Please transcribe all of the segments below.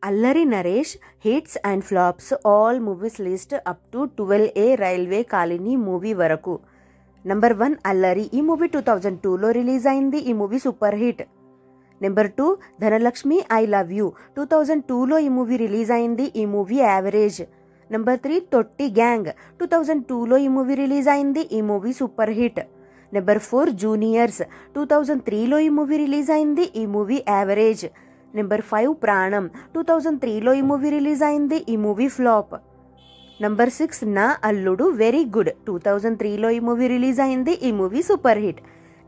అల్లరి Naresh hits and flops all movies list up to 12A railway colony movie వరకు. Number 1 Allari. ఈ movie 2002లో release అయింది. ఈ movie super hit. Number 2 Dhanalakshmi I love you. 2002లో ఈ మూవీ రిలీజ్ అయింది. ఈ మూవీ యావరేజ్. నెంబర్ 3 తొట్టి గ్యాంగ్. 2002లో ఈ మూవీ రిలీజ్ అయింది. ఈ movie super hit. Number 4 juniors. 2003లో ఈ మూవీ రిలీజ్ అయింది. ఈ మూవీ యావరేజ్. నెంబర్ 5 ప్రాణం. 2003లో ఈ మూవీ రిలీజ్ అయింది. ఈ మూవీ ఫ్లాప్. నంబర్ 6 నా అల్లుడు వెరీ గుడ్. 2003లో ఈ మూవీ రిలీజ్ అయింది. ఈ మూవీ సూపర్ హిట్.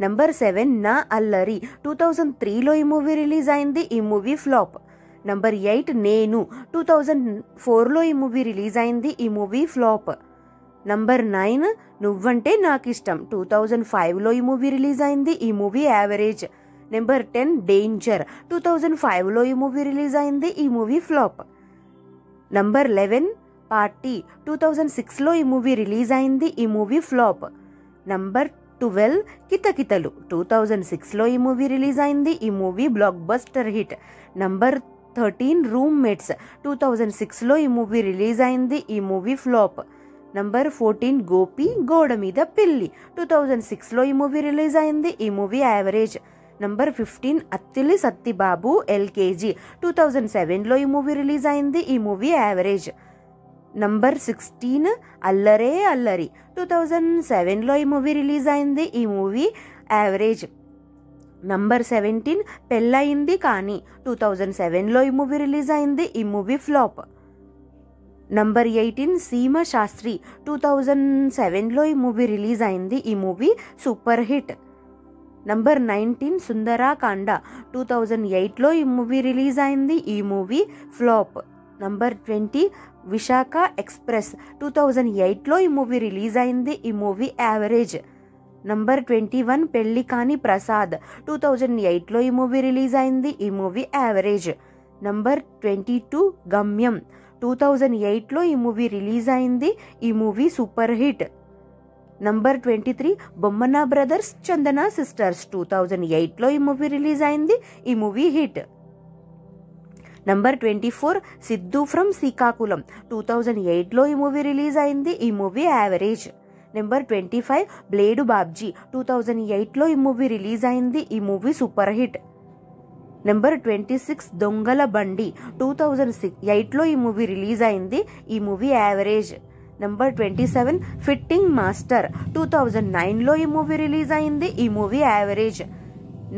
నంబర్ 7 నా అల్లరి. 2003లో ఈ మూవీ రిలీజ్ అయింది. ఈ మూవీ ఫ్లాప్. నంబర్ 8 నేను. 2004లో ఈ మూవీ రిలీజ్ అయింది. ఈ మూవీ ఫ్లాప్. నంబర్ 9 నువ్వంటే నాకిష్టం. 2005లో ఈ మూవీ రిలీజ్ అయింది. ఈ మూవీ యావరేజ్. Number 10 danger. 2005లో ఈ మూవీ రిలీజ్ అయింది. ఈ మూవీ ఫ్లాప్. Number 11 party. 2006లో ఈ మూవీ రిలీజ్ అయింది. ఈ మూవీ ఫ్లాప్. నంబర్ 12 కితకితలు. 2006లో ఈ మూవీ రిలీజ్ అయింది. ఈ movie blockbuster hit. Number 13 roommates. 2006లో ఈ మూవీ రిలీజ్ అయింది. ఈ మూవీ ఫ్లాప్. నంబర్ 14 గోపి గోడ మీద పిల్లి. 2006లో ఈ మూవీ రిలీజ్ అయింది. ఈ movie average. Number 15 Attili Sattibabu LKG. 2007లో ఈ మూవీ రిలీజ్ అయింది. ఈ మూవీ యావరేజ్. నంబర్ 16 అల్లరే అల్లరి. 2007లో ఈ మూవీ రిలీజ్ అయింది. ఈ మూవీ యావరేజ్. నంబర్ 17 పెళ్ళయింది కానీ. 2007లో ఈ మూవీ రిలీజ్ అయింది. ఈ మూవీ ఫ్లాప్. నంబర్ 18 సీమ శాస్త్రి. 2007లో ఈ మూవీ రిలీజ్ అయింది. ఈ movie super hit. Number 19 Sundarakanda. 2008లో ఈ మూవీ రిలీజ్ అయింది. ఈ movie flop. Number 20 Visakha express. 2008లో ఈ మూవీ రిలీజ్ అయింది. ఈ మూవీ యావరేజ్. నంబర్ 21 పెళ్లి కాని ప్రసాద్. 2008లో ఈ మూవీ రిలీజ్ అయింది. ఈ మూవీ యావరేజ్. నంబర్ 22 గమ్యం. 2008లో ఈ మూవీ రిలీజ్ అయింది. ఈ movie super hit. Number 23 Bommana brothers Chandana sisters. 2008లో ఈ మూవీ రిలీజ్ అయింది. ఈ movie hit. Number 24 Siddhu from Srikakulam. 2008లో ఈ మూవీ రిలీజ్ అయింది. ఈ movie average. Number 25 blade Babji. 2008లో ఈ మూవీ రిలీజ్ అయింది. ఈ మూవీ సూపర్ హిట్. నెంబర్ 26 దొంగల బండి. 2008లో ఈ మూవీ రిలీజ్ అయింది. ఈ movie average. Number 27 fitting master. 2009లో ఈ మూవీ రిలీజ్ అయింది. ఈ మూవీ యావరేజ్.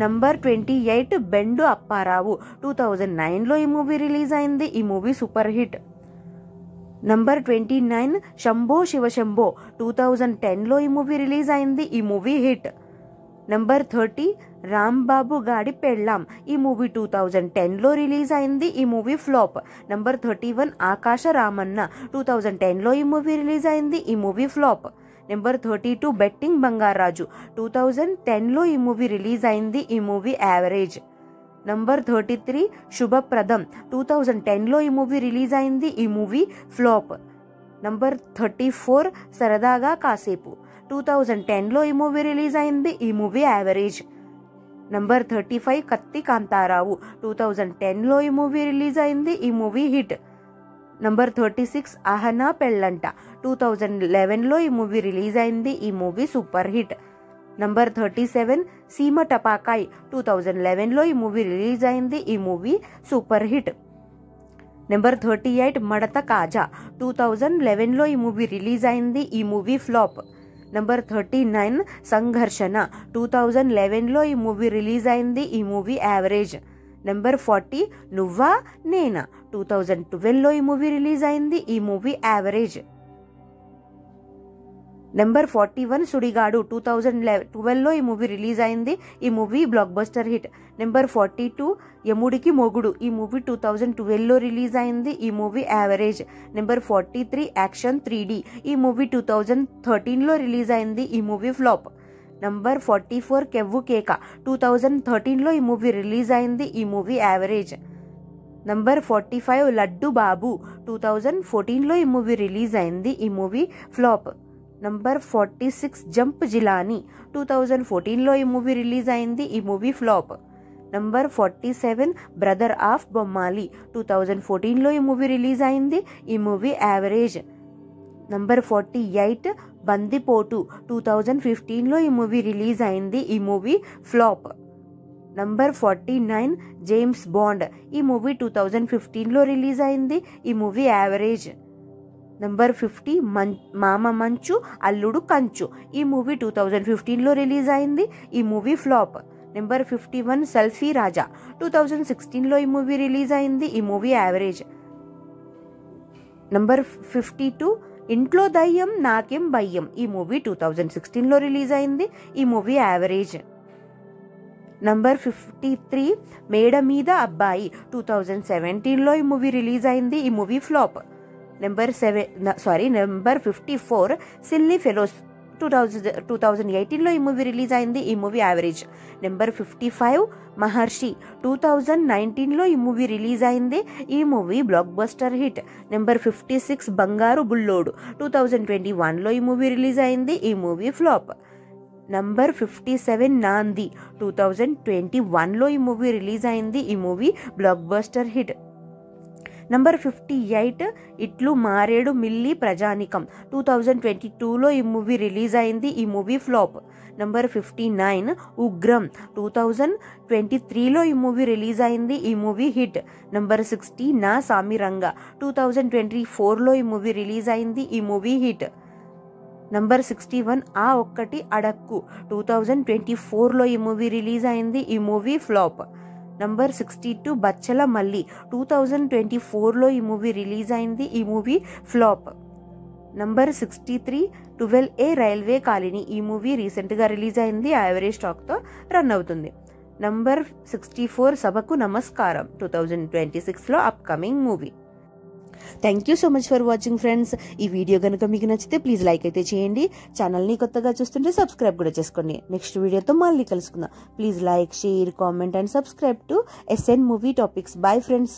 నంబర్ 28 బెండు అప్పారావు. 2009లో ఈ మూవీ రిలీజ్ అయింది. ఈ movie super hit. Number 29 Shambho Shiva Shambho. 2010లో ఈ మూవీ రిలీజ్ అయింది. ఈ మూవీ హిట్. నంబర్ 30 రాంబాబు గాడి పెళ్ళాం. ఈ మూవీ 2010లో రిలీజ్ అయింది. ఈ మూవీ ఫ్లాప్. నంబర్ 31 ఆకాశ రామన్న. 2010లో ఈ మూవీ రిలీజ్ అయింది. ఈ movie flop. Number 32 betting Bangaraju. 2010లో ఈ మూవీ రిలీజ్ అయింది. ఈ మూవీ యావరేజ్. నంబర్ 33 శుభప్రదం. 2010లో ఈ మూవీ రిలీజ్ అయింది. ఈ మూవీ ఫ్లాప్. నంబర్ 34 సరదాగా కాసేపు. 2010లో ఈ మూవీ రిలీజ్ అయింది. ఈ మూవీ యావరేజ్. నంబర్ 35 కత్తి కాంతారావు. 2010లో ఈ మూవీ రిలీజ్ అయింది. ఈ మూవీ హిట్. నంబర్ 36 అహనా పెళ్ళంట. 2011లో ఈ మూవీ రిలీజ్ అయింది. ఈ మూవీ సూపర్ హిట్. నంబర్ 37 సీమ టపాకాయ్. 2011లో ఈ మూవీ రిలీజ్ అయింది. ఈ మూవీ సూపర్ హిట్. నెంబర్ 38 మడత కాజా. 2011లో ఈ మూవీ రిలీజ్ అయింది. ఈ మూవీ ఫ్లాప్. నంబర్ 39 సంఘర్షణ. 2011లో ఈ మూవీ రిలీజ్ అయింది. ఈ మూవీ యావరేజ్. నెంబర్ 40 నువ్వా నేనా. 2012లో ఈ మూవీ రిలీజ్ అయింది. ఈ మూవీ యావరేజ్. నెంబర్ 41 సుడిగాడు. 2012లో ఈ మూవీ రిలీజ్ అయింది. ఈ movie blockbuster hit. Number 42 యముడికి మొగుడు. ఈ మూవీ 2012లో రిలీజ్ అయింది. ఈ movie average. Number 43 action 3D. ఈ మూవీ 2013లో రిలీజ్ అయింది. ఈ మూవీ ఫ్లాప్. నంబర్ 44 కెవ్వు కేక. 2013లో ఈ మూవీ రిలీజ్ అయింది. ఈ movie average. Number 45 Laddu Babu. 2014లో ఈ మూవీ రిలీజ్ అయింది. ఈ movie flop. Number 46 jump Jilani. 2014లో ఈ మూవీ రిలీజ్ అయింది. ఈ movie flop. Number 47 brother of Bommali 2014లో ఈ మూవీ రిలీజ్ అయింది. ఈ మూవీ యావరేజ్. నంబర్ 48 బందిపోటు 2015లో ఈ మూవీ రిలీజ్ అయింది. ఈ movie flop. Number 49 James bond. ఈ మూవీ 2015లో రిలీజ్ అయింది. ఈ మూవీ యావరేజ్. నంబర్ 50 మామ మంచు అల్లుడు కంచు. ఈ మూవీ 2015లో రిలీజ్ అయింది. ఈ మూవీ ఫ్లాప్. నెంబర్ 51 సెల్ఫీ రాజా 2016లో ఈ మూవీ రిలీజ్ అయింది. ఈ మూవీ యావరేజ్. నంబర్ 52 ఇంట్లో దయ్యం నాకేం భయ్యం. ఈ మూవీ 2016లో రిలీజ్ అయింది. ఈ మూవీ యావరేజ్. నంబర్ 53 మేడ మీద అబ్బాయి 2017లో ఈ మూవీ రిలీజ్ అయింది. ఈ movie flop. Number 54 silly fellows 2018లో ఈ మూవీ రిలీజ్ అయింది. ఈ మూవీ యావరేజ్. నెంబర్ 55 మహర్షి 2019లో ఈ మూవీ రిలీజ్ అయింది. ఈ movie blockbuster hit. Number 56 Bangaru Bullodu 2021లో ఈ మూవీ రిలీజ్ అయింది. ఈ మూవీ ఫ్లాప్. నంబర్ 57 నాంది 2021లో ఈ మూవీ రిలీజ్ అయింది. ఈ movie blockbuster hit. Number 58 ఇట్లు మారేడు మిల్లి ప్రజానికం 2022లో ఈ మూవీ రిలీజ్ అయింది. ఈ మూవీ ఫ్లాప్. నంబర్ 59 ఉగ్రం 2023లో ఈ మూవీ రిలీజ్ అయింది. ఈ మూవీ హిట్. నంబర్ 60 నా సామిరంగ 2024లో ఈ మూవీ రిలీజ్ అయింది. ఈ మూవీ హిట్. నంబర్ 61 ఆ ఒక్కటి అడక్కు 2024లో ఈ మూవీ రిలీజ్ అయింది. ఈ మూవీ ఫ్లాప్. నంబర్ 62 బచ్చల మల్లి 2024లో ఈ మూవీ రిలీజ్ అయింది. ఈ movie flop. Number 63 12A railway colony. ఈ మూవీ రీసెంట్గా రిలీజ్ అయింది. యావరేజ్ టాక్తో రన్ అవుతుంది. నంబర్ 64 సభకు నమస్కారం 2026లో upcoming movie. Thank you so much for watching friends. ఈ వీడియో కనుక మీకు నచ్చితే ప్లీజ్ లైక్ అయితే చేయండి. ఛానల్ని కొత్తగా చూస్తుంటే సబ్స్క్రైబ్ కూడా చేసుకోండి. నెక్స్ట్ వీడియోతో మళ్ళీ కలుసుకుందాం. Please like, share, comment and subscribe to SN movie topics. Bye friends.